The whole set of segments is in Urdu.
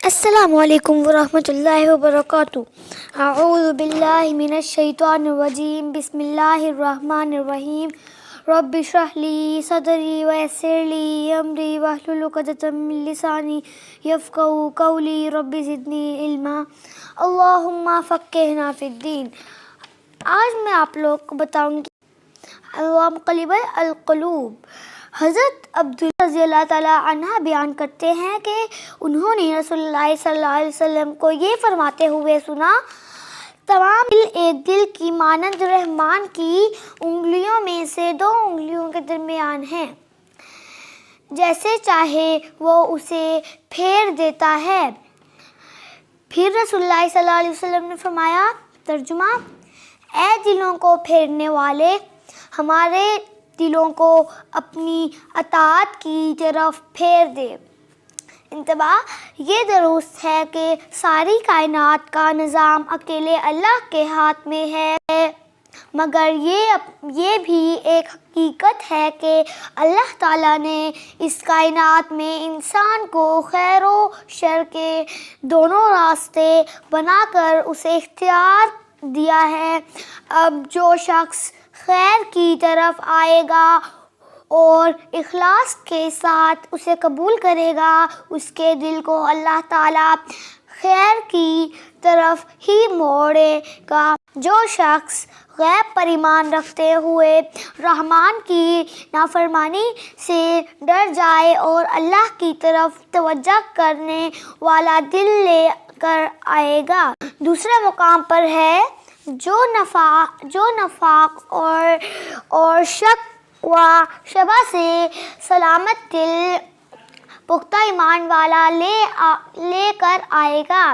السلام علیکم ورحمۃ اللہ وبرکاتہ۔ اعوذ باللہ من الشیطان الرجیم، بسم اللہ الرحمن الرحیم۔ رب اشرح لی صدری ویسر لی امری واحلل عقدۃ من لسانی یفقہوا قولی، رب زدنی علما، اللہم فقہنا فی الدین۔ آج میں آپ لوگ کو بتاؤں گی مقلب القلوب۔ حضرت عبداللہ رضی اللہ تعالیٰ عنہ بیان کرتے ہیں کہ انہوں نے رسول اللہ صلی اللہ علیہ وسلم کو یہ فرماتے ہوئے سنا، تمام دل ایک دل کی مانند رحمان کی انگلیوں میں سے دو انگلیوں کے درمیان ہیں، جیسے چاہے وہ اسے پھیر دیتا ہے۔ پھر رسول اللہ صلی اللہ علیہ وسلم نے فرمایا، ترجمہ: اے دلوں کو پھیرنے والے، ہمارے دلوں کو اپنی اطاعت کی طرف پھیر دے۔ انتباہ: یہ درست ہے کہ ساری کائنات کا نظام اکیلے اللہ کے ہاتھ میں ہے، مگر یہ بھی ایک حقیقت ہے کہ اللہ تعالیٰ نے اس کائنات میں انسان کو خیر و شر کے دونوں راستے بنا کر اسے اختیار دیا ہے۔ اب جو شخص خیر کی طرف آئے گا اور اخلاص کے ساتھ اسے قبول کرے گا، اس کے دل کو اللہ تعالیٰ خیر کی طرف ہی موڑے گا۔ جو شخص غیب پر ایمان رکھتے ہوئے رحمان کی نافرمانی سے ڈر جائے اور اللہ کی طرف توجہ کرنے والا دل لے کر آئے گا۔ دوسرے مقام پر ہے، جو نفاق اور شک و شبہ سے سلامت دل پختہ ایمان والا لے کر آئے گا،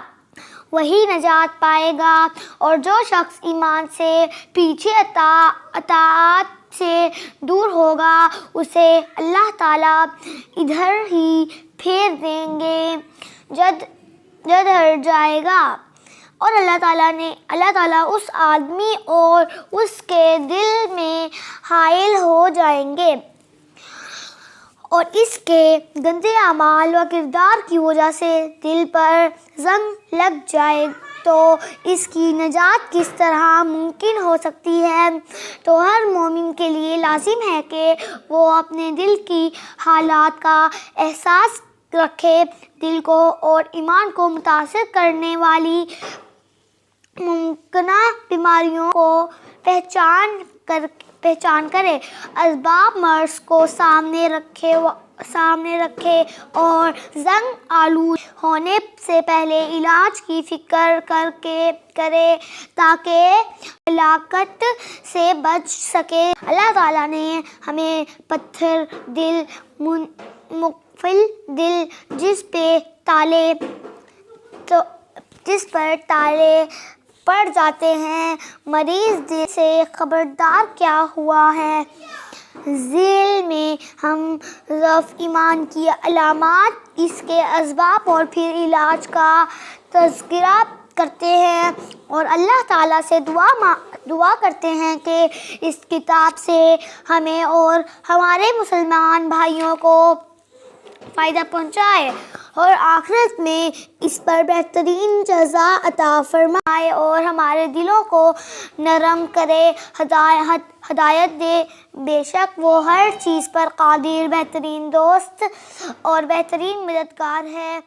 وہی نجات پائے گا۔ اور جو شخص ایمان سے پیچھے اطاعت سے دور ہوگا، اسے اللہ تعالیٰ ادھر ہی پھیر دیں گے جد ہر جائے گا، اور اللہ تعالیٰ اس آدمی اور اس کے دل میں حائل ہو جائیں گے، اور اس کے گندے اعمال و کردار کی وجہ سے دل پر زنگ لگ جائے تو اس کی نجات کس طرح ممکن ہو سکتی ہے؟ تو ہر مومن کے لیے لازم ہے کہ وہ اپنے دل کی حالات کا احساس رکھے، دل کو اور ایمان کو متاثر کرنے والی ممکنہ بیماریوں کو پہچان کرے، اسباب مرض کو سامنے رکھے اور زنگ آلود ہونے سے پہلے علاج کی فکر کرے تاکہ ہلاکت سے بچ سکے۔ اللہ تعالیٰ نے ہمیں پتھر دل، مقفل دل، جس پر تالے پڑ جاتے ہیں، مریض دل سے خبردار کیا ہوا ہے۔ ذیل میں ہم ضعف ایمان کی علامات، اس کے اسباب اور پھر علاج کا تذکرہ کرتے ہیں، اور اللہ تعالیٰ سے دعا کرتے ہیں کہ اس کتاب سے ہمیں اور ہمارے مسلمان بھائیوں کو فائدہ پہنچائے، اور آخرت میں اس پر بہترین جزا عطا فرمائے، اور ہمارے دلوں کو نرم کرے، ہدایت دے۔ بے شک وہ ہر چیز پر قادر، بہترین دوست اور بہترین مددگار ہے۔